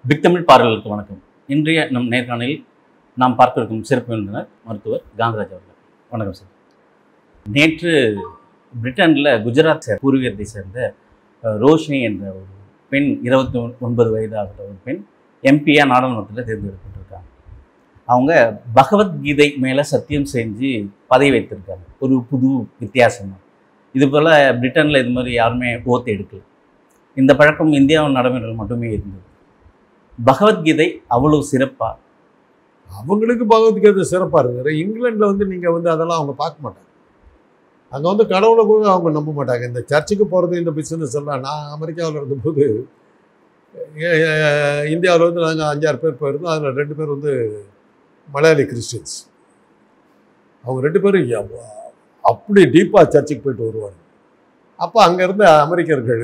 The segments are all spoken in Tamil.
பிக் தமிழ் பார்வையாளர்களுக்கு வணக்கம். இன்றைய நம் நேர்காணலில் நாம் பார்க்க இருக்கும் சிறப்பு விருந்தினர் மருத்துவர் காந்தராஜ் அவர்கள். வணக்கம் சார். நேற்று பிரிட்டனில் குஜராத் பூர்வீகத்தை சேர்ந்த ரோஷினி என்ற ஒரு பெண், 29 வயதாகிற ஒரு பெண் எம்பியாக நாடாளுமன்றத்தில் தேர்ந்தெடுக்கப்பட்டிருக்காங்க. அவங்க பகவத்கீதை மேலே சத்தியம் செஞ்சு பதவி வைத்திருக்காங்க. ஒரு புது வித்தியாசமாக. இது போல் பிரிட்டனில் இது மாதிரி யாருமே ஓத்து எடுக்கல. இந்த பழக்கம் இந்தியாவின் நடைமுறைகள் மட்டுமே இருந்தது. பகவத்கீதை அவ்வளவு சிறப்பா? அவங்களுக்கு பகவத்கீதை சிறப்பாக இருக்குது. இங்கிலாண்டில் நீங்கள் அதெல்லாம் அவங்க பார்க்க மாட்டாங்க. அங்கே கடவுளை கூட அவங்க நம்ப மாட்டாங்க. இந்த சர்ச்சுக்கு போகிறது, இந்த பிஸ்னஸ் எல்லாம். நான் அமெரிக்காவில் இருந்தபோது இந்தியாவில் நாங்கள் 5-6 பேர் போயிருந்தோம். அதில் 2 பேர் மலையாளி கிறிஸ்டியன்ஸ். அவங்க 2 பேரும் அப்படி டீப்பாக சர்ச்சுக்கு போயிட்டு வருவாங்க. அப்போ அங்கே இருந்த அமெரிக்கர்கள்,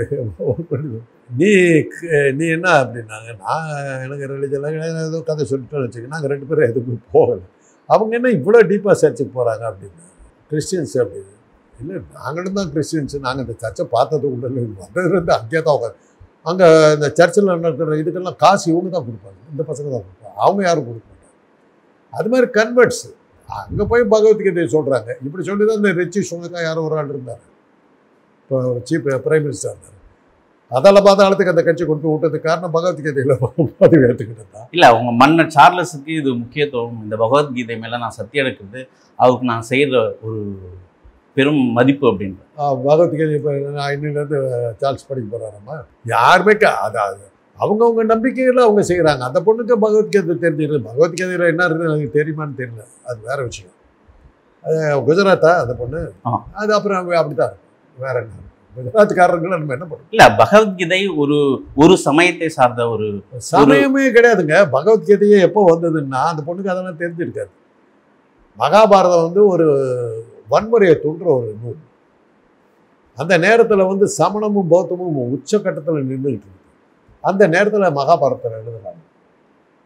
நீ என்ன அப்படின்னாங்க. நான் எனக்கு ரிலிஜன் ஏதோ கதை சொல்லிட்டோன்னு வச்சுக்கோங்க. நாங்கள் 2 பேரும் எதுவும் போகலை. அவங்க என்ன இவ்வளோ டீப்பாக சர்ச்சுக்கு போகிறாங்க அப்படின்னு. கிறிஸ்டியன்ஸ் அப்படின்னு இல்லை, நாங்களும் தான் கிறிஸ்டியன்ஸு. நாங்கள் இந்த சர்ச்சை பார்த்தது உள்ள வந்ததுலேருந்து அங்கேயே தான் உட்காந்து. அங்கே இந்த சர்ச்சில் நடக்கிற இதுக்கெல்லாம் காசு இவங்க தான் கொடுப்பாங்க, இந்த பசங்க தான் கொடுப்பாங்க, அவங்க யாரும் கொடுக்க மாட்டாங்க. அது மாதிரி கன்வெர்ட்ஸு அங்கே போய் பகவத்கீதையை சொல்கிறாங்க. இப்படி சொல்லி தான் இந்த ரிச்சி சுனக்கா யாரோ ஒரு ஆள் இருந்தார், இப்போ சீஃப் பிரைம் மினிஸ்டர் இருந்தார். அதெல்லாம் பாதாளத்துக்கு அந்த கட்சி கொண்டு விட்டதுக்கு காரணம் பகவத்கீதையில் பதவி ஏற்றுக்கிட்டு தான். இல்லை, அவங்க மன்னர் சார்லஸுக்கு இது முக்கியத்துவம். இந்த பகவத்கீதை மேலே நான் சத்தியம் எடுக்கிறது அவருக்கு நான் செய்கிற ஒரு பெரும் மதிப்பு அப்படின்ற பகவத்கீதை. இப்போ நான் இன்னிலேருந்து சார்ல்ஸ் படிக்க போகிறாரம்மா. யாருமே அதாவது அவங்கவுங்க நம்பிக்கையில் அவங்க செய்கிறாங்க. அந்த பொண்ணுக்கு பகவத்கீதை தெரிஞ்சிருக்கு. பகவத்கீதையில் என்ன இருக்குது எனக்கு தெரியுமான்னு தெரியல, அது வேறு விஷயம். அது குஜராத்தா அந்த பொண்ணு. அது அப்புறம் அப்படி தான் இருக்கும். வேற என்ன குஜராத்காரர்கள் நம்ம என்ன பண்ணுறோம்? இல்லை, பகவத்கீதை ஒரு சமயத்தை சார்ந்த ஒரு சமயமே கிடையாதுங்க. பகவத்கீதையே எப்போ வந்ததுன்னா அந்த பொண்ணுக்கு அதெல்லாம் தெரிஞ்சிருக்காது. மகாபாரதம் ஒரு வன்முறையை தூண்டுற ஒரு நூல். அந்த நேரத்தில் சமணமும் பௌத்தமும் உச்சக்கட்டத்தில் நின்றுக்கிட்டு இருக்கு. அந்த நேரத்தில் மகாபாரதத்தில் எழுதுறாங்க.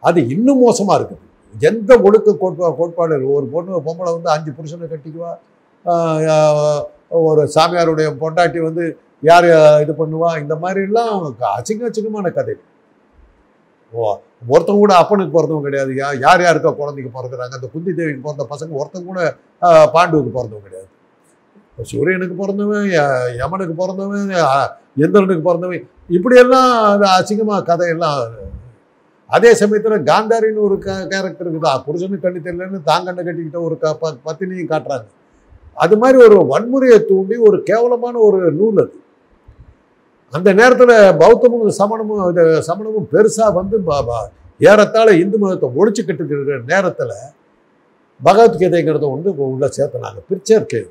அது இன்னும் மோசமாக இருக்குது. எந்த ஒழுக்க கோட்பாடு ஒரு பொம்பளை 5 புருஷனை கட்டிக்குவா, ஒரு சாமியாருடைய பொண்டாட்டி யார் இது பண்ணுவா, இந்த மாதிரிலாம் அசிங்கமான கதை. ஒருத்தங்க கூட அப்பனுக்கு பிறந்தவங்க கிடையாது. யார் யாருக்கா குழந்தைக்கு பிறகுறாங்க. அந்த குந்தி தேவிக்கு பிறந்த பசங்க ஒருத்தங்க கூட பாண்டுவுக்கு பிறந்தவங்க கிடையாது. சூரியனுக்கு பிறந்தவன், யமனுக்கு பிறந்தவன், எந்திரனுக்கு பிறந்தவன், இப்படியெல்லாம் அது அசிங்கமாக கதையெல்லாம். அதே சமயத்தில் காந்தாரின்னு ஒரு கேரக்டர் இருக்குது. புருஷனுக்கு கண்ணி தெரியலன்னு தாங்கண்ணை கட்டிக்கிட்ட ஒரு பத்தினியும் காட்டுறாங்க. அது மாதிரி ஒரு வன்முறையை தூண்டி ஒரு கேவலமான ஒரு நூல் அது. அந்த நேரத்தில் பௌத்தமும் சமணமும் பெருசாக ஏறத்தாழ இந்து மதத்தை ஒழிச்சுக்கிட்டு இருக்கிற நேரத்தில் பகவத்கீதைங்கிறத உள்ள சேர்த்தனாங்க. பிற்சேர்க்கை.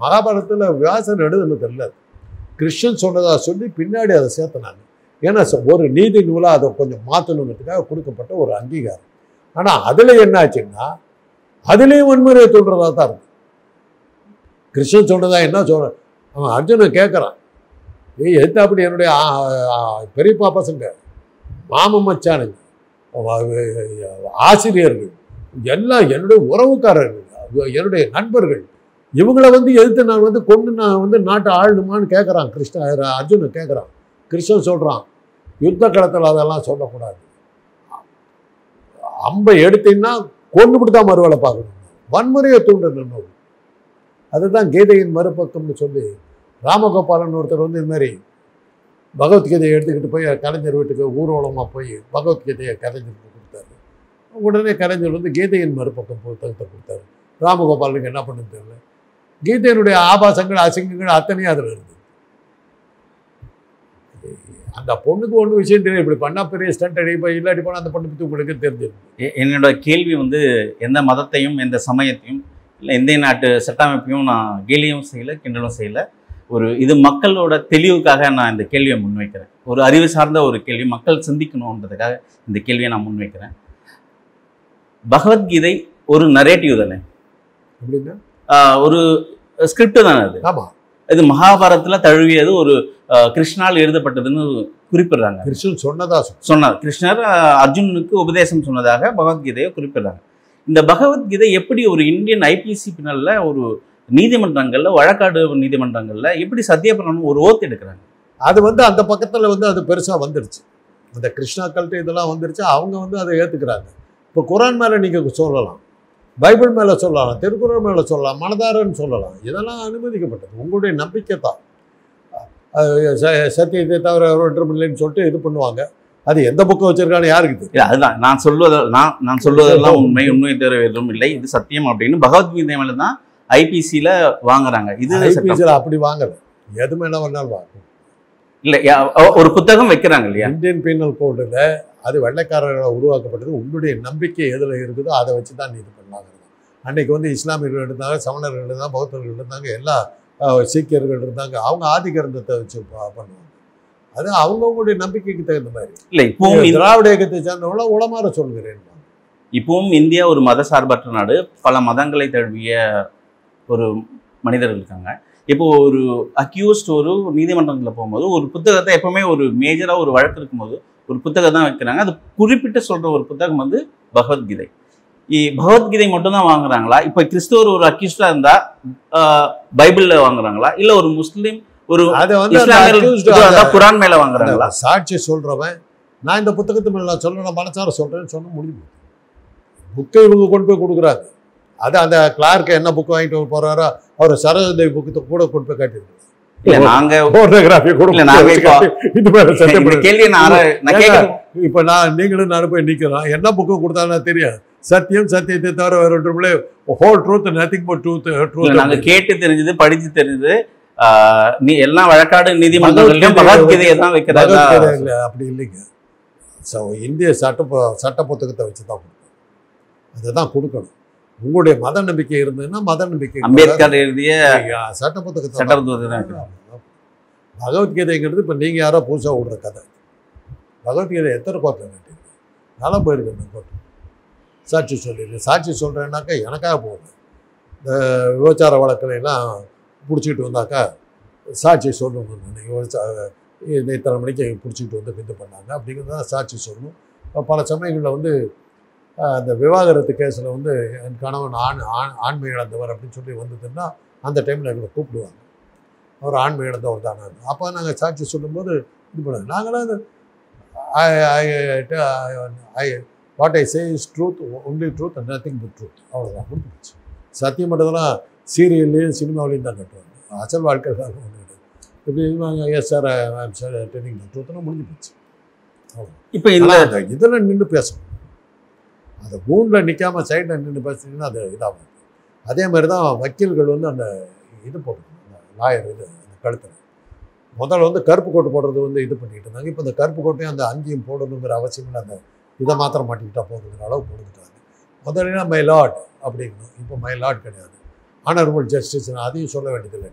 மகாபாரதத்தில் வியாசர் எழுதுனது தெரியல, கிருஷ்ணன் சொன்னதாக சொல்லி பின்னாடி அதை சேர்த்தனாங்க. ஏன்னா ஒரு நீதி நூலாக அதை கொஞ்சம் மாற்றணுங்கிறதுக்காக கொடுக்கப்பட்ட ஒரு அங்கீகாரம். ஆனால் அதில் என்ன ஆச்சுன்னா அதுலேயும் வன்முறையை தோன்றதாக தான் இருக்கும். கிருஷ்ணன் சொன்னதா என்ன சொல்ற, அவன் அர்ஜுனன் கேட்குறான், எது அப்படி என்னுடைய பெரியப்பா பசங்க, மாமன் மச்சானுங்க, ஆசிரியர்கள், எல்லாம் என்னுடைய உறவுக்காரர்கள், என்னுடைய நண்பர்கள், இவங்கள எதிர்த்து நான் கொண்டு நான் நாட்டை ஆளணுமான்னு கேட்குறான் அர்ஜுனன் கேட்குறான். கிருஷ்ணன் சொல்கிறான், யுத்த களத்தில் அதெல்லாம் சொல்லக்கூடாது. அம்பை எடுத்தீங்கன்னா கொண்டுபிட்டு தான் மறுவேலை பார்க்கணும். வன்முறையை தூண்டணும். அதுதான் கீதையின் மறுபக்கம்னு சொல்லி ராமகோபாலன் ஒருத்தர் இது மாதிரி பகவத்கீதையை எடுத்துக்கிட்டு போய் கலைஞர் வீட்டுக்கு ஊர்வலமாக போய் பகவத்கீதையை கலைஞருக்கு கொடுத்தாரு. உடனே கலைஞர் கீதையின் மறுபக்கம் புத்தகத்தை கொடுத்தாரு. ராமகோபாலனுக்கு என்ன பண்ணுன்னு தெரியல. கீதையினுடைய ஆபாசங்கள் அசிங்கங்கள் அத்தனையும் அதில் இருந்தது. அந்த பொண்ணுக்கு ஒன்றும் விஷயம் தெரியும், இப்படி பண்ணால் பெரிய ஸ்டண்ட் அடிப்பா, இல்லாட்டி போனால் அந்த பொண்ணு பற்றி உங்களுக்கு தெரிஞ்சிருக்கு. என்னோட கேள்வி எந்த மதத்தையும் எந்த சமயத்தையும் இல்லை இந்திய நாட்டு சட்டமைப்பையும் நான் கேலியும் செய்யலை, கிண்டலும் செய்யலை. இது மக்களோட தெளிவுக்காக நான் இந்த கேள்வியை முன்வைக்கிறேன். ஒரு அறிவு சார்ந்த ஒரு கேள்வி, மக்கள் சிந்திக்கணுன்றதுக்காக இந்த கேள்வியை நான் முன்வைக்கிறேன். பகவத்கீதை ஒரு நரேட்டிவ் தானே, அப்படின்னா ஒரு ஸ்கிரிப்ட் தானே அது. ஆமாம், இது மகாபாரதத்தில் தழுவியது, ஒரு கிருஷ்ணால் எழுதப்பட்டதுன்னு குறிப்பிடுறாங்க. கிருஷ்ணன் சொன்னதா சொன்னார். கிருஷ்ணர் அர்ஜுனனுக்கு உபதேசம் சொன்னதாக பகவத்கீதையை குறிப்பிடுறாங்க. இந்த பகவத்கீதை எப்படி ஒரு இந்தியன் ஐபிசி பின்னல்ல ஒரு நீதிமன்றங்கள்ல, வழக்காடு நீதிமன்றங்கள்ல எப்படி சத்தியப்பிரமாணம் ஒரு ஓத்து எடுக்கிறாங்க? அது அந்த பக்கத்தில் அது பெருசாக வந்துடுச்சு. அந்த கிருஷ்ணாக்கள்கிட்ட இதெல்லாம் வந்துருச்சு, அவங்க வந்து அதை ஏற்றுக்கிறாங்க. இப்போ குரான் மேலே நீங்கள் சொல்லலாம், பைபிள் மேலே சொல்லலாம், திருக்குறள் மேலே சொல்லலாம், மனதாரன்னு சொல்லலாம். இதெல்லாம் அனுமதிக்கப்பட்டது, உங்களுடைய நம்பிக்கை தான். சத்தியத்தை தவிர ஒன்றும் இல்லைன்னு சொல்லிட்டு இது பண்ணுவாங்க. அது எந்த புக்கை வச்சிருக்கான்னு யாருக்கு தெரியும்? அதுதான் நான் சொல்வதெல்லாம் உண்மை தவிர எதுவும் இல்லை, இது சத்தியம் அப்படின்னு பகவத்கீதை மேலே தான் ஐபிசியில் வாங்குறாங்க. இது ஐபிசியில் அப்படி வாங்கல, எது மேலே வேணாலும் வாங்க இல்லை. ஒரு புத்தகம் வைக்கிறாங்க இல்லையா, இந்தியன் பீனல் கோடில் அது வெள்ளைக்காரர்களால் உருவாக்கப்பட்டது. உங்களுடைய நம்பிக்கை எதில் இருக்குதோ அதை வச்சு தான் நீ இது பண்ணாங்க. அன்றைக்கி வந்து இஸ்லாமியர்கள் இருந்தாங்க, சமணர்கள் இருந்தாங்க, பௌத்தர்கள் இருந்தாங்க, எல்லா சீக்கியர்கள் இருந்தாங்க. அவங்க ஆதிகிரந்தத்தை வச்சு பண்ணுவாங்க. அது அவங்கவுங்களுடைய நம்பிக்கைக்கு தகுந்த மாதிரி. இல்லை, இப்பவும் திராவிட இயக்கத்தை சேர்ந்தவங்கள உளமாற சொல்கிறேன். இப்பவும் இந்தியா ஒரு மத சார்பற்ற நாடு, பல மதங்களை தழுவிய ஒரு மனிதர்கள் இருக்காங்க. இப்போ ஒரு அக்யூஸ்ட் ஒரு நீதிமன்றத்தில் போகும்போது ஒரு புத்தகத்தை எப்பவுமே ஒரு மேஜராக ஒரு வழக்கு இருக்கும்போது ஒரு புத்தகம் தான் வைக்கிறாங்க. அது குறிப்பிட்டு சொல்கிற ஒரு புத்தகம் வந்து பகவத்கீதை. பகவத்கீதை மட்டும் தான் வாங்குறாங்களா? இப்போ கிறிஸ்துவர் ஒரு அக்யூஸ்டாக இருந்தால் பைபிளில் வாங்குறாங்களா, இல்லை ஒரு முஸ்லீம் ஒரு குரான் மேலே வாங்குறாங்களா? சாட்சி சொல்கிறவன் நான் இந்த புத்தகத்து மேலே நான் சொல்கிறேன், நான் மனசார சொல்கிறேன்னு சொன்ன முடியும். புக்கை இவங்க கொண்டு போய் கொடுக்குறாங்க. அது அந்த கிளார்க்கு என்ன புக் வாங்கிட்டு போகிறாரோ அவர் சரோஜதேவி புக்கு கூட கொண்டு போய் காட்டியிருக்கோம். இப்போ நீங்களும் நானும் போய் நிற்கிறோம், என்ன புக்கு கொடுத்தாலும் தெரியும். சத்தியம், சத்தியத்தை தவிர வேற ஒன்றும் whole truth, nothing but truth. நாங்கள் கேட்டு தெரிஞ்சது, படித்து தெரிஞ்சது, நீ எல்லாம் வழக்காடு நீதிமன்றங்களையும் பகவத்கீதையை தான் வைக்கிறாங்க. அப்படி இல்லைங்க. இந்திய சட்ட புத்தகத்தை வச்சு தான் கொடுக்கணும், அதுதான் கொடுக்கணும். உங்களுடைய மத நம்பிக்கை இருந்ததுன்னா மத நம்பிக்கை. அம்பேத்கர் எழுதிய சட்ட புத்தகத்தை பகவத்கீதைங்கிறது இப்போ நீங்கள் யாரோ புதுசாக விடுற கதை. பகவத்கீதை எத்தனை கோர்ட்டில் கட்டிருக்கு, நல்லா போயிருக்கு. அந்த கோர்ட்டு சாட்சி சொல்லிடுறேன், சாட்சி சொல்கிறேன்னாக்கா எனக்காக போகுது. இந்த விபச்சார வழக்கிலாம் பிடிச்சிக்கிட்டு வந்தாக்கா சாட்சி சொல்லணும். நீங்கள் இத்தனை மணிக்கு பிடிச்சிக்கிட்டு வந்து இது பண்ணாங்க அப்படிங்கிறது தான் சாட்சி சொல்லணும். பல சமயங்களில் வந்து அந்த விவாகரத்து கேஸில் வந்து என் கணவன் ஆண்மை இழந்தவர் அப்படின்னு சொல்லி வந்ததுன்னா அந்த டைமில் எங்களை கூப்பிடுவாங்க, அவர் ஆண்மை இழந்தவர் தானே. அப்போ நாங்கள் சாட்சி சொல்லும்போது இது பண்ணுவாங்க. நாங்களாம் what I say is truth, only truth and nothing but truth, அவ்வளோதான் முடிஞ்சிச்சு. சத்தியம் மட்டும்தான் சீரியல்லையும் சினிமாவிலையும் தான் கட்டுவாங்க, அசல் வாழ்க்கைக்காக ஒன்று கிடையாது. இப்படி yes sir I'm sir telling the ட்ரூத்னா முடிஞ்சு போச்சு. அவ்வளோ. இப்போ இதில் நின்று பேசணும், அந்த கூண்டில் நிற்காமல் சைடில் நின்று பேசுனீங்கன்னா அது இதாகும். அதே மாதிரி தான் வக்கீல்கள் வந்து அந்த இது போட்டுக்கணும், அந்த லாயர் இது அந்த கழுத்தில் முதல்ல வந்து கருப்பு கோட்டு போடுறது வந்து இது பண்ணிக்கிட்டு இருந்தாங்க. இப்போ இந்த கருப்பு கோட்டையும் அந்த அங்கேயும் போடணுங்கிற அவசியம் இல்லை, அந்த இதை மாத்திரம் மாட்டிக்கிட்டால் போதுங்கிற அளவு போட்டுக்கிட்டாங்க. முதல்ல மை லார்ட் அப்படிங்கணும், இப்போ மை லார்ட் கிடையாது, ஆனரபிள் ஜஸ்டிஸ், அதையும் சொல்ல வேண்டியதில்லை,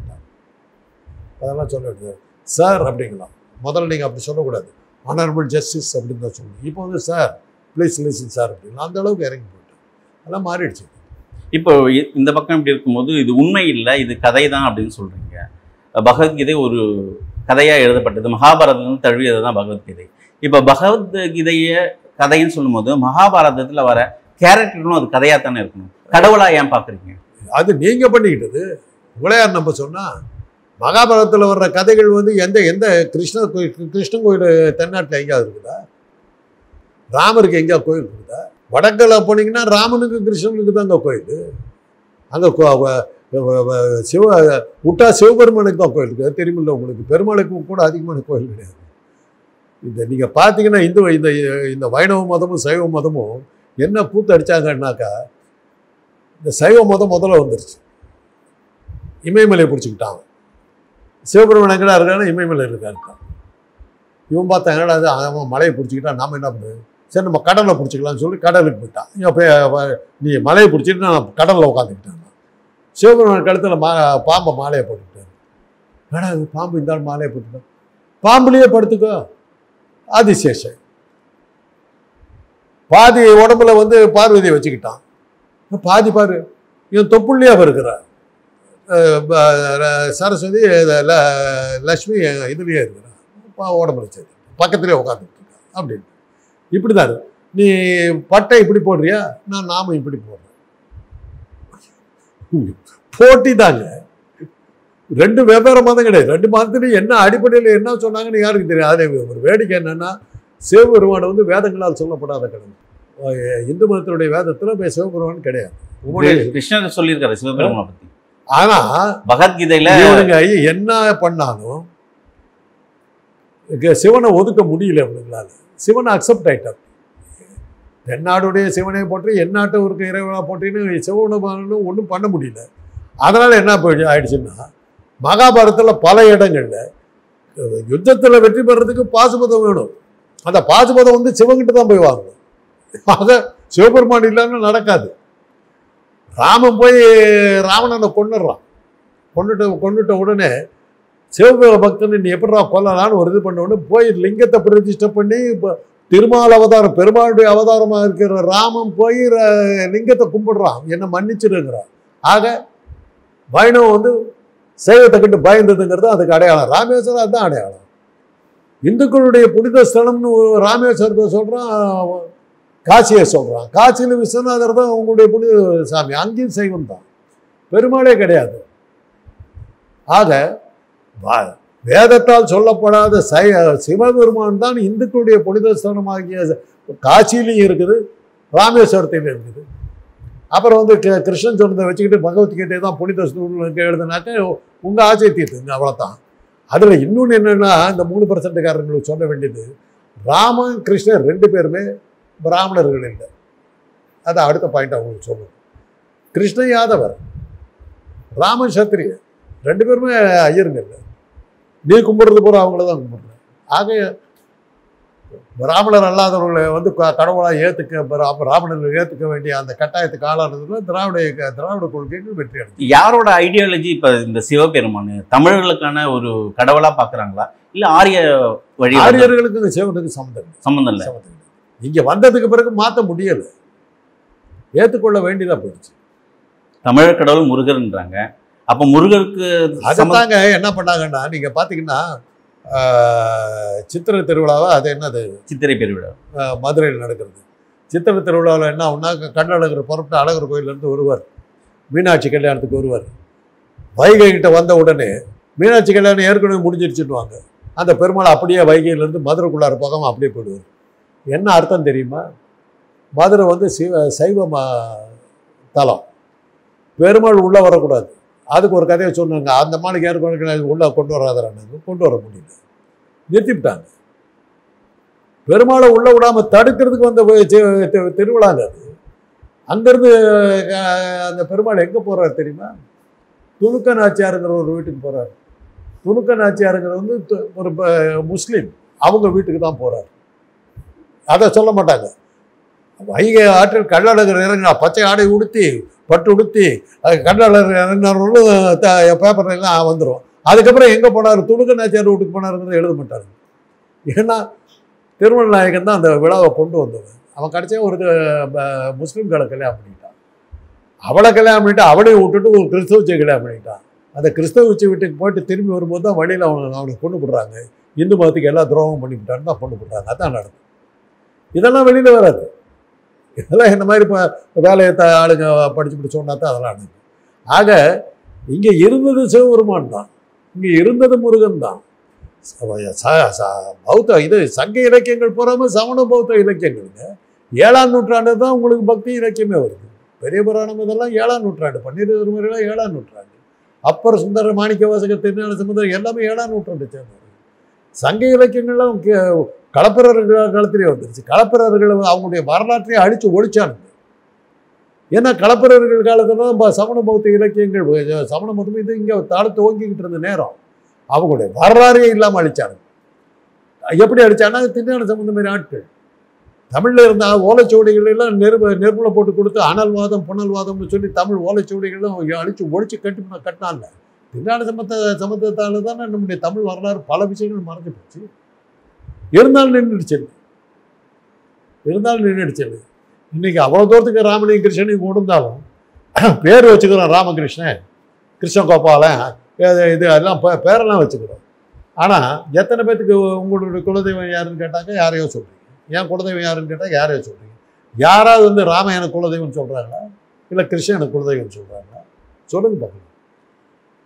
அதெல்லாம் சொல்ல வேண்டியது சார் அப்படிங்கலாம். முதல்ல நீங்கள் அப்படி சொல்லக்கூடாது, ஆனரபிள் ஜஸ்டிஸ் அப்படின்னு தான் சொல்லணும். இப்போ வந்து சார் ப்ளீஸ் லிசன் சார் அப்படின்னா அந்த அளவுக்கு இறங்கி போயிட்டு அதெல்லாம் மாறிடுச்சு. இப்போ இந்த பக்கம் இப்படி இருக்கும்போது இது உண்மை இல்லை, இது கதை தான் அப்படின்னு சொல்கிறீங்க. பகவத்கீதை ஒரு கதையாக எழுதப்பட்டது, மகாபாரதம் தழுவியது தான் பகவத்கீதை. இப்போ பகவத்கீதையை கதைன்னு சொல்லும்போது மகாபாரதத்தில் வர கேரக்டர்களும் அது கதையாக தானே இருக்கணும், கடவுளாக ஏன் பார்க்குறீங்க? அது நீங்கள் பண்ணிக்கிட்டது. உங்களை யார் நம்ம சொன்னால் மகாபாரதத்தில் வர்ற கதைகள் வந்து எந்த கிருஷ்ணன் கோயில் தென்னாட்டில் எங்கேயாவது இருக்குதா? ராமருக்கு எங்கேயா கோயில் இருக்குதா? வடக்கில் போனீங்கன்னா ராமனுக்கு கிருஷ்ணனுக்கு தான் அங்கே கோயில். அங்கே விட்டா சிவபெருமானுக்கு தான் கோயில் இருக்குது, தெரியுமில்ல உங்களுக்கு. பெருமாளுக்கு கூட அதிகமான கோயில் கிடையாது. இந்த நீங்கள் பார்த்தீங்கன்னா இந்த வைணவ மதமும் சைவ மதமும் என்ன கூத்து அடித்தாங்கன்னாக்கா, இந்த சைவ மதம் முதல்ல வந்துருச்சு, இமயமலையை பிடிச்சிக்கிட்டாங்க. சிவபெருமான் எங்கடா இருக்காங்கன்னா இமயமலை இருக்காருக்கான். இவன் பார்த்தாங்கன்னா அது அவன் மலையை பிடிச்சிக்கிட்டா நாம் என்ன பண்ணுறது, சரி நம்ம கடலை பிடிச்சிக்கலாம்னு சொல்லி கடலுக்கு போயிட்டான். இப்போ நீ மலையை பிடிச்சிட்டு நான் கடலில் உட்காந்துக்கிட்டேன். சிவபெருமான் கழுத்தில் பாம்பை மாலையை போட்டுக்கிட்டாரு. வேணா அது பாம்பு இருந்தாலும் மாலையை போட்டுக்கிட்டோம், பாம்புலேயே படுத்துக்கோ ஆதிசேஷன். பாதி உடம்புல வந்து பார்வதியை வச்சுக்கிட்டான், பாதி பாரு இவன் தொப்புள்ளையே இருக்கிறார். சரஸ்வதி லக்ஷ்மி இதுலேயே இருக்கிறான், உடம்புல சரி பக்கத்துலேயே உட்காந்துட்டு இருக்கா அப்படின்னு. இப்படி தான் நீ பட்டை இப்படி போடுறியா, நான் நாம இப்படி போடுறேன். போட்டி தாங்க, ரெண்டு வெவ்வேறு மதம் கிடையாது. ரெண்டு மதத்துலையும் என்ன அடிப்படையில் என்ன சொன்னாங்கன்னு யாருக்கு தெரியும். அதில் ஒரு வேடிக்கை என்னன்னா, சிவபெருமான் வந்து வேதங்களால் சொல்லப்படாத கடவுள். இந்து மதத்தினுடைய வேதத்தில் சிவபெருமான் கிடையாது. கிருஷ்ணர் சொல்லியிருக்காரு சிவபெருமானை பத்தி. ஆனா பகவத்கீதையில இவனுங்க என்ன பண்ணாலும் சிவனை ஒதுக்க முடியல இவனுங்களால. சிவனை அக்செப்ட் ஆயிட்டார். தென்னாடுடைய சிவனை போட்டு எந்நாட்டவருக்கு இறைவனா போட்டின்னு சிவனை ஒன்றும் பண்ண முடியல. அதனால என்ன ஆயிடுச்சுன்னா, மகாபாரதத்தில் பல இடங்கள்ல யுத்தத்தில் வெற்றி பெறதுக்கு பாசுபதம் வேணும். அந்த பாசுபதம் வந்து சிவங்கிட்ட தான் போய் வாங்கணும். அதை சிவபெருமான் இல்லைன்னு நடக்காது. ராமன் போய் ராவணனை கொண்டுடுறான். கொண்டுட்ட உடனே சிவபக்தன் நீ எப்படிடா கொல்லலான்னு ஒரு இது பண்ண உடனே போய் லிங்கத்தை பிரதிஷ்டை பண்ணி திருமால் அவதாரம் பெருமாளுடைய அவதாரமாக இருக்கிற ராமன் போய் லிங்கத்தை கும்பிடுறான், என்னை மன்னிச்சிருங்கிறான். ஆக வைணவம் வந்து சைவத்தை கண்டு பயந்ததுங்கிறது அதுக்கு அடையாளம். ராமேஸ்வரம் அதுதான் அடையாளம். இந்துக்களுடைய புனித ஸ்தலம்னு ராமேஸ்வரத்தை சொல்கிறான், காசியை சொல்கிறான். காசியில் விஸ்வநாதர் தான் உங்களுடைய புனித சாமி. அங்கேயும் சைவம் தான், பெருமாளே கிடையாது. ஆக வேதத்தால் சொல்லப்படாத சிவபெருமான் தான் இந்துக்களுடைய புனித ஸ்தலமாகிய காசியிலையும் இருக்குது, ராமேஸ்வரத்திலையும் இருக்குது. அப்புறம் வந்து கிருஷ்ணன் சொன்னதை வச்சுக்கிட்டு பகவத்கீதை தான் புனித ஸ்தூலுக்கு எழுதுனாக்க உங்கள் ஆசையை தீர்த்துங்க, அவ்வளோதான். அதில் இன்னொன்று என்னென்னா, இந்த 3%காரங்களுக்கு சொல்ல வேண்டியது, ராமன் கிருஷ்ணர் 2 பேருமே பிராமணர்கள் இல்லை. அதை அடுத்த பாயிண்ட் அவங்களுக்கு சொல்லணும். கிருஷ்ணன் யாதவர், ராமன் சத்திரியர், 2 பேருமே ஐயருங்க இல்லை. நீ கும்பிடுறது பூரா அவங்கள தான் கும்பிடுறேன். ஆக பிராமணர் அல்லாதவர்களை வந்து கடவுளாக பிராமணர்கள் ஏற்றுக்க வேண்டிய அந்த கட்டாயத்துக்கு ஆளானதுல திராவிட கொள்கைகள் வெற்றி அடைஞ்சு. யாரோட ஐடியாலஜி இப்போ இந்த சிவபெருமான் தமிழர்களுக்கான ஒரு கடவுளாக பார்க்குறாங்களா, இல்லை ஆரிய வழி? ஆரியர்களுக்கு இந்த சிவனுக்கு சம்மந்தம் இல்லை. இங்கே வந்ததுக்கு பிறகு மாற்ற முடியலை, ஏற்றுக்கொள்ள வேண்டியதாக போயிடுச்சு. தமிழர் கடவுள் முருகர்ன்றாங்க. அப்போ முருகருக்கு அதுதாங்க என்ன பண்ணாங்கன்னா, நீங்கள் பார்த்தீங்கன்னா சித்திரை திருவிழாவை, அது என்னது சித்திரை பெருவிழா மதுரையில் நடக்கிறது. சித்திரை திருவிழாவில் என்ன ஒன்றா கண்ணழகர் புறப்பட்டு அழகர் கோயிலேருந்து வருவார், மீனாட்சி கல்யாணத்துக்கு வருவார். வைகை கிட்ட வந்த உடனே மீனாட்சி கல்யாணம் ஏற்கனவே முடிஞ்சிருச்சுன்னுவாங்க. அந்த பெருமாள் அப்படியே வைகையிலேருந்து மதுரைக்குள்ளார போகாமல் அப்படியே போயிடுவார். என்ன அர்த்தம் தெரியுமா? மதுரை வந்து சைவ தலம், பெருமாள் உள்ளே வரக்கூடாது. அதுக்கு ஒரு கதையை சொன்னாங்க. அந்த மாளுக்கு ஏற்கனவே உள்ளே கொண்டு வராதாங்க, கொண்டு வர முடியல, நிறுத்திவிட்டாங்க. பெருமாளை உள்ளே விடாமல் தடுக்கிறதுக்கு வந்த திருவிழாங்க அது. அங்கேருந்து அந்த பெருமாள் எங்கே போகிறார் தெரியுமா? துணுக்க நாச்சியாருங்கிற ஒரு வீட்டுக்கு போகிறார். துணுக்க நாச்சியாருங்கிற வந்து ஒரு முஸ்லீம், அவங்க வீட்டுக்கு தான் போகிறார். அதை சொல்ல மாட்டாங்க. வைகை ஆற்றில் கள்ளழகர் இறங்கினா பச்சை ஆடை உடுத்தி பட்டு உடுத்தி கள்ளழகர் இறங்கினார்களும் பேப்பர்லாம் வந்துடும். அதுக்கப்புறம் எங்கே போனார், துணுக்க நாச்சியார் வீட்டுக்கு போனாருங்கிறத எழுத மாட்டார். ஏன்னா திருமண நாயகன் தான் அந்த விழாவை கொண்டு வந்தவன். அவன் கடைசியாக ஒரு முஸ்லீம்களை கல்யாணம் பண்ணிட்டான். அவளை கல்யாணம் பண்ணிட்டு அவனையும் விட்டுட்டு ஒரு கிறிஸ்தவச்சியை கல்யாணம் பண்ணிட்டான். அந்த கிறிஸ்தவச்சி வீட்டுக்கு போயிட்டு திரும்பி வரும்போது தான் வழியில் அவனுக்கு பொண்ணு போடுறாங்க. இந்து மதத்துக்கு எல்லா துரோகம் பண்ணிவிட்டான்னு தான் பொண்ணு போடுறாங்க. அதான் நடக்கும். இதெல்லாம் வெளியில் வராது. இதெல்லாம் இந்த மாதிரி இப்போ வேலையை ஆளுங்க படிச்சு சொன்னா தான் அதெல்லாம் நடக்கும். ஆக இங்கே இருந்தது சிவபெருமான் தான், இங்கே இருந்தது முருகன் தான். பௌத்த இது சங்க இலக்கியங்கள் போகாமல் சமண பௌத்த இலக்கியங்களுங்க 7ஆம் நூற்றாண்டு தான் உங்களுக்கு பக்தி இலக்கியமே வருது. பெரிய புராணம் இதெல்லாம் 7ஆம் நூற்றாண்டு, 12 முறையெல்லாம் 7ஆம் நூற்றாண்டு. அப்பர் சுந்தர மாணிக்கவாசகர் திருஞான சம்பந்தர் எல்லாமே 7ஆம் நூற்றாண்டு சேர்ந்தது. சங்க இலக்கியங்கள்லாம் களப்பிரர்கள் காலத்திலே வந்துருச்சு. களப்பிரர்கள் அவங்களுடைய வரலாற்றையே அழித்து ஒழிச்சானுங்க. ஏன்னா களப்பிரர்கள் காலத்தில் தான் சமண பௌத்த இலக்கியங்கள், சமண மதம் இது இங்கே தாழ்த்து ஓங்கிக்கிட்டு இருந்த நேரம் அவங்களுடைய வரலாறையே இல்லாமல் அழிச்சானுங்க. எப்படி அழிச்சானா, திருஞான சம்பந்தம் மாதிரி ஆட்கள் தமிழில் இருந்த ஓலைச்சுவடிகள் எல்லாம் நெருப்புல போட்டு கொடுத்து அனல்வாதம் புனல்வாதம்னு சொல்லி தமிழ் ஓலைச்சுவடிகளும் அழித்து ஒழிச்சு கட்டினாங்க. திருஞான சம்பந்தத்தால் தானே நம்முடைய தமிழ் வரலாறு பல விஷயங்கள் மறைஞ்சு போச்சு. இருந்தாலும் நின்றுடுச்சு. இன்னைக்கு அவ்வளோ தூரத்துக்கு ராமனையும் கிருஷ்ணனையும் கொடுத்தாலும் பேர் வச்சுக்கிறோம், ராமகிருஷ்ணன், கிருஷ்ணகோபாலன், இது எல்லாம் பேரெல்லாம் வச்சுக்கிறோம். ஆனால் எத்தனை பேர்த்துக்கு உங்களுடைய குலதெய்வம் யாருன்னு கேட்டாங்க யாரையோ சொல்கிறீங்க, ஏன் குலதெய்வம் யாருன்னு கேட்டால் யாரையோ சொல்கிறீங்க. யாராவது வந்து ராம எனக்கு குலதெய்வம்னு சொல்கிறாங்களா, இல்லை கிருஷ்ணன் எனக்கு குலதெய்வம்னு சொல்கிறாங்களா? சொல்லுங்க பார்க்கலாம்.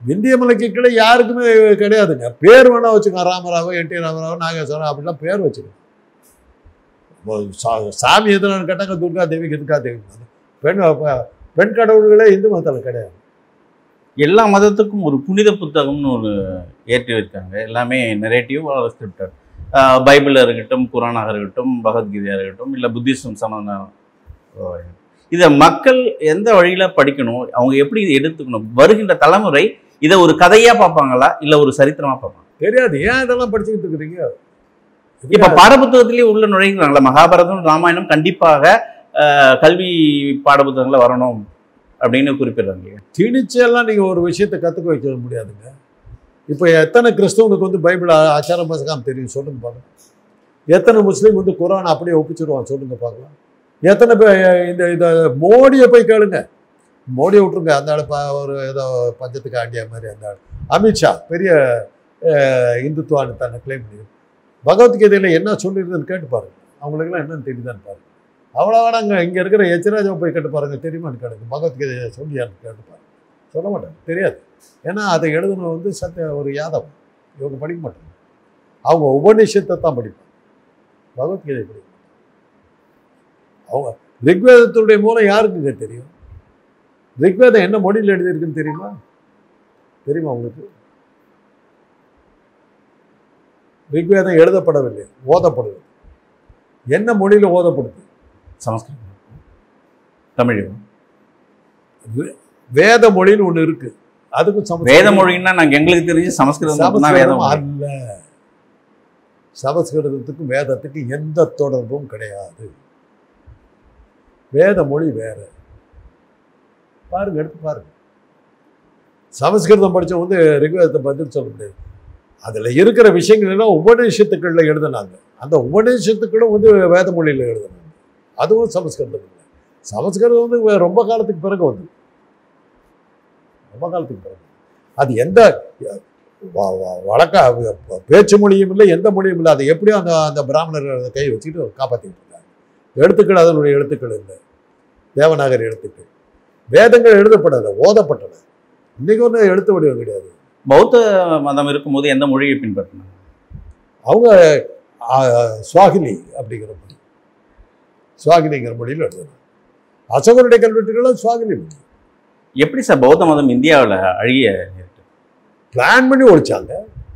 இந்திய மலைக்கு கீழே யாருக்குமே கிடையாதுங்க. பேர் வேணா வச்சுக்கோங்க, ராமராவோ, என் டி ராமராவோ, நாகேஸ்வரம் அப்படிலாம் பேர் வச்சுக்கோங்க. சாமி எதுனான்னு கேட்டாங்க, துர்கா தேவிக்கு துர்கா தேவி. பெண் கடவுள்களே இந்து மதத்தில் கிடையாது. எல்லா மதத்துக்கும் ஒரு புனித புத்தகம்னு ஒரு ஏற்றி வைக்காங்க. எல்லாமே நெரேட்டிவ் ஸ்கிரிப்டட். பைபிளாக இருக்கட்டும், குரானாக இருக்கட்டும், பகவத்கீதையாக இருக்கட்டும், இல்லை புத்திசம் சம்மந்தம். இதை மக்கள் எந்த வழியில் படிக்கணும், அவங்க எப்படி இதை எடுத்துக்கணும்? வருகின்ற தலைமுறை இதை ஒரு கதையாக பார்ப்பாங்களா, இல்லை ஒரு சரித்திரமாக பார்ப்பாங்க? தெரியாது. ஏன் இதெல்லாம் படிச்சுக்கிட்டு இருக்கிறீங்க? இப்போ பாடப்புத்தகத்திலேயே உள்ள நுழைக்கிறாங்களா? மகாபாரதம், ராமாயணம் கண்டிப்பாக கல்வி பாடப்புத்தகங்களில் வரணும் அப்படின்னு குறிப்பிடுறாங்க. திணிச்சு எல்லாம் நீங்கள் ஒரு விஷயத்தை கற்றுக்க வைக்க முடியாதுங்க. இப்போ எத்தனை கிறிஸ்தவனுக்கு வந்து பைபிள் ஆச்சாரம் பசகாம் தெரியும் சொல்லுங்க பார்க்கலாம். எத்தனை முஸ்லீம் வந்து குரான் அப்படியே ஒப்பிச்சிருவான் சொல்லுங்க பார்க்கலாம். எத்தனை பேர் இந்த மோடியை போய் கேளுங்க. மோடியை விட்டுருங்க, அந்த ஆள் ஒரு ஏதோ பஞ்சத்துக்கு ஆண்டியா மாதிரி. அந்த ஆள் அமித்ஷா பெரிய இந்துத்துவான்னு தன்னை கிளைம் பண்ணி பகவத்கீதையில் என்ன சொல்லியிருந்ததுன்னு கேட்டு பாருங்க. அவங்களுக்கெல்லாம் என்னன்னு தெரியுதான்னு பாருங்க. அவ்வளோவாடாங்க. இங்கே இருக்கிற எச்ராஜாவை போய் கேட்டு பாருங்க, தெரியுமான்னு கேளுங்க. பகவத்கீதையை சொல்லியான்னு கேட்டு பாருங்க. சொல்ல மாட்டாங்க, தெரியாது. ஏன்னா அதை எழுதுன வந்து ஒரு யாதவ். இவங்க படிக்க மாட்டாங்க. அவங்க உபநிஷத்தை தான் படிப்பாங்க, பகவத்கீதை படிப்பாங்க. அவங்க ரிக்வேதத்துடைய மூலம் யாருக்குங்க தெரியும்? ரிக்வேதம் என்ன மொழியில் எழுதியிருக்குன்னு தெரியுமா? தெரியுமா உங்களுக்கு? ரிக்வேதம் எழுதப்படவில்லை, ஓதப்படவில்லை. என்ன மொழியில் ஓதப்படுது? சமஸ்கிருதம், தமிழ். வேத மொழின்னு ஒன்று இருக்கு. அதுக்கும் வேத மொழின்னா நாங்கள் எங்களுக்கு தெரிஞ்சு சமஸ்கிருதம் அல்ல. சமஸ்கிருதத்துக்கும் வேதத்துக்கு எந்த தொடர்பும் கிடையாது. வேத மொழி வேற. பாருங்க, எடுத்து பாருங்க. சமஸ்கிருதம் படிச்ச வந்து ரிக்வேதத்தை பதில் சொல்ல முடியாது. அதுல இருக்கிற விஷயங்கள் எல்லாம் உபநிஷத்துக்கள்ல எழுதினாங்க. அந்த உபநிஷத்துக்களும் வந்து வேத மொழியில எழுதினாங்க. அதுவும் சமஸ்கிருதம் இல்லை. சமஸ்கிருதம் வந்து ரொம்ப காலத்துக்கு பிறகு வந்து, ரொம்ப காலத்துக்கு பிறகு. அது எந்த வழக்க பேச்சு மொழியும் இல்லை, எந்த மொழியும் இல்லை. அதை எப்படியும் அந்த பிராமணர்கள் அதை கை வச்சுக்கிட்டு காப்பாற்றிட்டு இருக்காங்க. எழுத்துக்கள் அதனுடைய எழுத்துக்கள் இல்லை, தேவநாகரி எழுத்துக்கள். வேதங்கள் எழுதப்படலை, ஓதப்பட்டன. இன்னைக்கு ஒன்றும் எழுத்து வடிவம் கிடையாது. பௌத்த மதம் இருக்கும்போது எந்த மொழியை பின்பற்றினாங்க? அவங்க சுவாகிலி அப்படிங்கிற மொழி, சுவாகிலிங்கிற மொழியில் எழுதுனாங்க. அசோகருடைய கல்வெட்டுகளும் சுவாகிலி மொழி. எப்படி சார் பௌத்த மதம் இந்தியாவில் அழகிய பிளான் பண்ணி ஒழிச்சாங்க,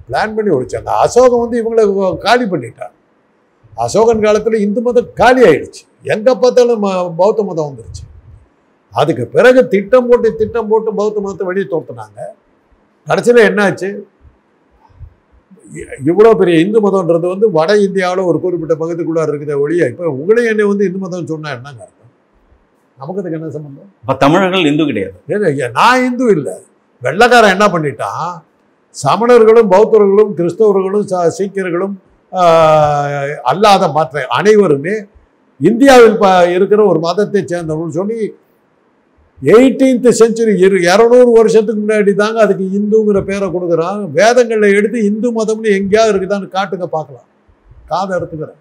பிளான் பண்ணி ஒழிச்சாங்க. அசோகன் வந்து இவங்களை காலி பண்ணிட்டான். அசோகன் காலத்தில் இந்து மதம் காலி ஆயிடுச்சு. எங்கே பார்த்தாலும் பௌத்த மதம் வந்துருச்சு. அதுக்கு பிறகு திட்டம் போட்டு பௌத்த மதத்தை வெளியே தோர்த்துனாங்க. கடைசியில் என்னாச்சு? இவ்வளோ பெரிய இந்து மதம்ன்றது வந்து வட இந்தியாவில் ஒரு குறிப்பிட்ட பகுதிக்குள்ளார இருக்குத ஒழிய, இப்போ உங்களையும் என்னை வந்து இந்து மதம் சொன்னால் என்னங்க அர்த்தம்? நமக்கு அதுக்கு என்ன சம்பந்தம்? இப்போ தமிழர்கள் இந்து கிடையாது. நான் இந்து இல்லை. வெள்ளைக்காரன் என்ன பண்ணிட்டான்? சமணர்களும் பௌத்தர்களும் கிறிஸ்தவர்களும் சீக்கியர்களும் அல்லாத மற்ற அனைவருமே இந்தியாவில் இருக்கிற ஒரு மதத்தை சேர்ந்தவர்கள் சொல்லி 18th century 200 வருஷத்துக்கு முன்னாடி தாங்க அதுக்கு இந்துங்கிற பேரை கொடுக்குறான். வேதங்களில் எடுத்து இந்து மதம்னு எங்கேயாவது இருக்குதான்னு காட்டுங்க பார்க்கலாம். காதை எடுத்துக்கிறேன்.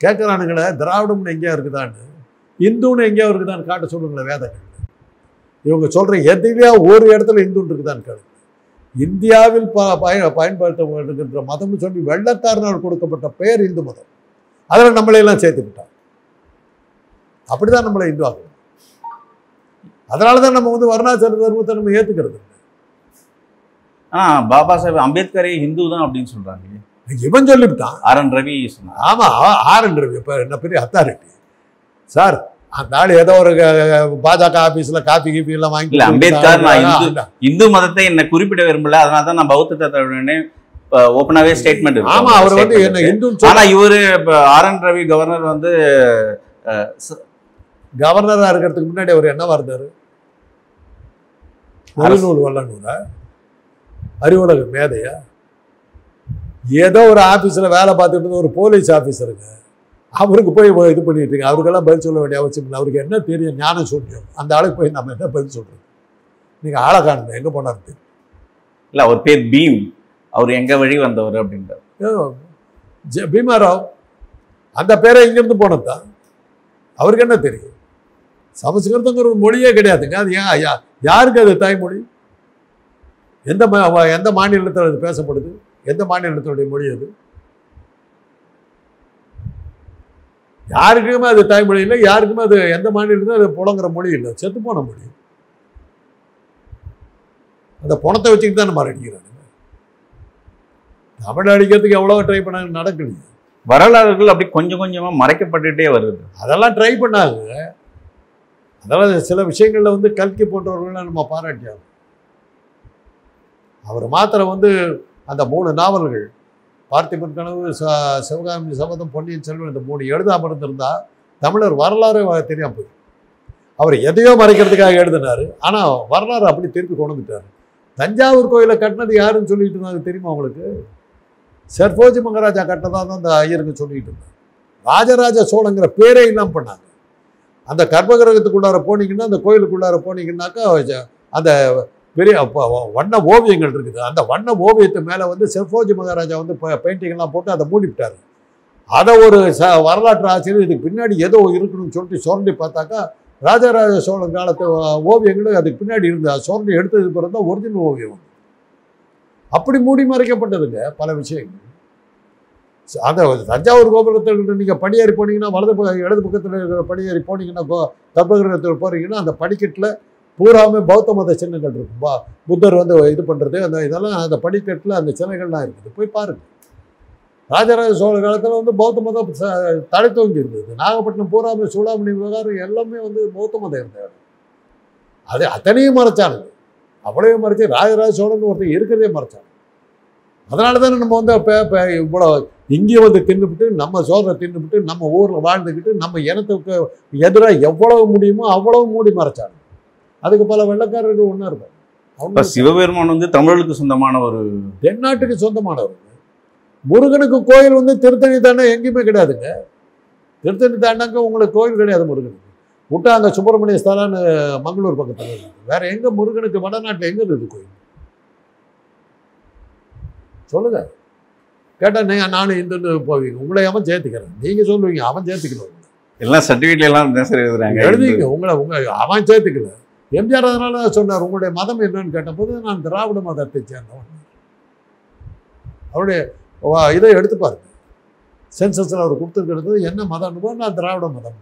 கேட்குறானுங்களே, திராவிடம்னு எங்கேயா இருக்குதான்னு, இந்துன்னு எங்கேயா இருக்குதான்னு காட்ட சொல்லுங்களேன் வேதங்கள். இவங்க சொல்கிற எதுலையா ஒரு இடத்துல இந்துன்னு இருக்குதான்னு கேளுங்க. இந்தியாவில் பயன்படுத்தப்படுகின்ற மதம்னு சொல்லி வெள்ளக்காரனால் கொடுக்கப்பட்ட பெயர் இந்து மதம். அதில் நம்மளையெல்லாம் சேர்த்துக்கிட்டாங்க. அப்படிதான் நம்மளை இந்து ஆகும். அதனால தான் நம்ம வந்து வர்ணாசிரம தர்மத்தை நம்ம ஏற்றுக்கிறது. பாபா சாஹேப் அம்பேத்கரே ஹிந்து தான் அப்படின்னு சொல்றாங்க. இவன் சொல்லிவிட்டான். RN ரவி சொன்னான். ஆமாம், RN ரவி இப்போ என்ன பெரிய அத்தாரிட்டி சார். அந்த ஆள் ஏதோ ஒரு பாஜக ஆஃபீஸில் காப்பி கீப்பி எல்லாம் வாங்கி. இல்லை, அம்பேத்கர் நான் இந்து மதத்தை என்ன குறிப்பிட விரும்பல, அதனால தான் நான் பௌத்தத்தை ஓப்பனாகவே ஸ்டேட்மெண்ட். ஆமாம், அவர் வந்து என்ன இந்து. ஆனால் இவர் RN ரவி கவர்னர் வந்து கவர்னராக இருக்கிறதுக்கு முன்னாடி அவர் என்னவா இருந்தார்? நூல் வல்லநூலா, அறிவுலக மேதையா? ஏதோ ஒரு ஆஃபீஸில் வேலை பார்த்துட்டு இருந்த ஒரு போலீஸ் ஆஃபீஸருங்க. அவருக்கு போய் இது பண்ணிட்டு இருக்கு. அவருக்கெல்லாம் பதில் சொல்ல வேண்டிய அவசியம் இல்லை. அவருக்கு என்ன தெரியும்? ஞானம் சொல்லியும். அந்த ஆளுக்கு போய் நம்ம என்ன பதில் சொல்றது? நீங்கள் ஆளை காணுங்க, எங்கே போனார் தெரியும் இல்லை. அவர் பேர் பீம். அவர் எங்க வழி வந்தவர் அப்படின்றார். பீமாராவ் அந்த பேரை இங்கிருந்து போனதுதான். அவருக்கு என்ன தெரியும்? சமஸ்கிருதங்கிற ஒரு மொழியே கிடையாதுங்க. அது யாருக்கு அது தாய்மொழி? எந்த மாநிலத்தில் அது பேசப்படுது? எந்த மாநிலத்தினுடைய மொழி அது? யாருக்குமே அது தாய்மொழி இல்லை, யாருக்குமே அது எந்த மாநிலத்திலும் அது புலங்குற மொழி இல்லை, செத்து போன மொழி. அந்த பணத்தை வச்சுக்கிட்டு தான் நம்ம அடிக்கிறாங்க. தமிழ் அடிக்கிறதுக்கு எவ்வளோ ட்ரை பண்ணாங்க, நடக்கலையே. வரலாறுகள் அப்படி கொஞ்சம் கொஞ்சமா மறைக்கப்பட்டுட்டே வருது. அதெல்லாம் ட்ரை பண்ணாங்க. அதெல்லாம் சில விஷயங்கள்ல வந்து கல்கி போன்றவர்கள்லாம் நம்ம பாராட்டியாங்க. அவர் மாத்திரம் வந்து அந்த 3 நாவல்கள் பார்த்திபன் கனவு, சிவகாமி சபதம், பொன்னியின் செல்வன், இந்த 3 எழுதாம இருந்திருந்தா தமிழர் வரலாறு தெரியாம போய். அவர் எதையோ மறைக்கிறதுக்காக எழுதினாரு, ஆனா வரலாறு அப்படி திருப்பி கொண்டு வந்துட்டாரு. தஞ்சாவூர் கோயிலை கட்டினது யாருன்னு சொல்லிட்டு இருந்தாங்க தெரியுமா உங்களுக்கு? சர்போஜி மகாராஜா கட்டினதா தான் அந்த ஐயருங்க சொல்லிட்டு இருந்தாங்க. ராஜராஜ சோழங்கிற பேரே இல்லாமல் பண்ணாங்க. அந்த கர்ப்பகிரகத்துக்குள்ளார போனீங்கன்னா, அந்த கோயிலுக்குள்ளார போனீங்கன்னாக்கா அந்த பெரிய வண்ண ஓவியங்கள் இருக்குது. அந்த வண்ண ஓவியத்து மேலே வந்து சர்போஜி மகாராஜா வந்து பெயிண்டிங்லாம் போட்டு அதை மூடிவிட்டார். அதை ஒரு வரலாற்று ஆசிரியர் இதுக்கு பின்னாடி ஏதோ இருக்கணும்னு சொல்லிட்டு சுரண்டி பார்த்தாக்கா ராஜராஜ சோழன் காலத்து ஓவியங்களும் அதுக்கு பின்னாடி இருந்தது. சுரண்டி எடுத்ததுக்கு பிறகு தான் ஒரிஜினல் ஓவியம். அப்படி மூடி மறைக்கப்பட்டதுங்க பல விஷயங்கள். அந்த தஞ்சாவூர் கோபுரத்தில் நீங்கள் படியேறி போனீங்கன்னா, இடது பக்கத்தில் இருக்கிற படியேறி போனீங்கன்னா, கர்ப்பகிரகத்தில் போகிறீங்கன்னா, அந்த படிக்கட்டில் பூராமே பௌத்த மத சின்னங்கள் இருக்கும். புத்தர் வந்து இது பண்ணுறது, அந்த இதெல்லாம் அந்த படிக்கட்டில் அந்த சிலைகள்லாம் இருக்குது, போய் பாருங்கள். ராஜராஜ சோழ காலத்தில் வந்து பௌத்த மதம் தலை தோங்கி இருந்தது. நாகப்பட்டினம் பூராமே சூடாமணி விவகாரம் எல்லாமே வந்து பௌத்த மதம் இருந்தது. அது அத்தனையும் மறைச்சானுங்க. அவ்வளவே மறைச்சி ராஜராஜ சோழன் ஒருத்தர் இருக்கிறதே மறைச்சாங்க. அதனால தானே நம்ம வந்து இவ்வளோ இங்கேயும் வந்து தின்னுபிட்டு, நம்ம சோதனை தின்னுபிட்டு, நம்ம ஊரில் வாழ்ந்துக்கிட்டு, நம்ம இனத்துக்கு எதிராக எவ்வளவு முடியுமோ அவ்வளவு மூடி மறைச்சாங்க. அதுக்கு பல வெள்ளக்காரர்கள் ஒன்றா இருப்பாங்க. அவங்க சிவபெருமான் வந்து தமிழுக்கு சொந்தமான ஒரு தென்னாட்டுக்கு சொந்தமானவர். முருகனுக்கு கோயில் வந்து திருத்தணி தாண்டா எங்கேயுமே கிடையாதுங்க. திருத்தணி தாண்டாங்க உங்களுக்கு கோயில் கிடையாது முருகனுக்கு. விட்டா அங்கே சுப்பிரமணிய ஸ்தலம்னு மங்களூர் பக்கத்தில் இருக்குது. வேற எங்கே முருகனுக்கு வடநாட்டில் எங்கே இருக்குது கோயில் சொல்லுங்க. கேட்டால் நானும் இந்துன்னு போவீங்க, உங்களை அவன் சேர்த்துக்கிறேன். நீங்கள் சொல்லுவீங்க அவன் சேர்த்துக்கணும். எல்லாம் சர்டிஃபிகேட்ல எல்லாம் எழுதுறாங்க, எழுதிங்க. உங்களை அவன் சேர்த்துக்கல. எம்ஜிஆர் அதனால சொன்னார், உங்களுடைய மதம் என்னன்னு கேட்டபோது நான் திராவிட மதத்தை சேர்ந்தவன். அவருடைய இதை எடுத்து பாருங்க, சென்சஸில் அவர் கொடுத்துருக்கிறது என்ன மதம்னு, நான் திராவிட மதம்.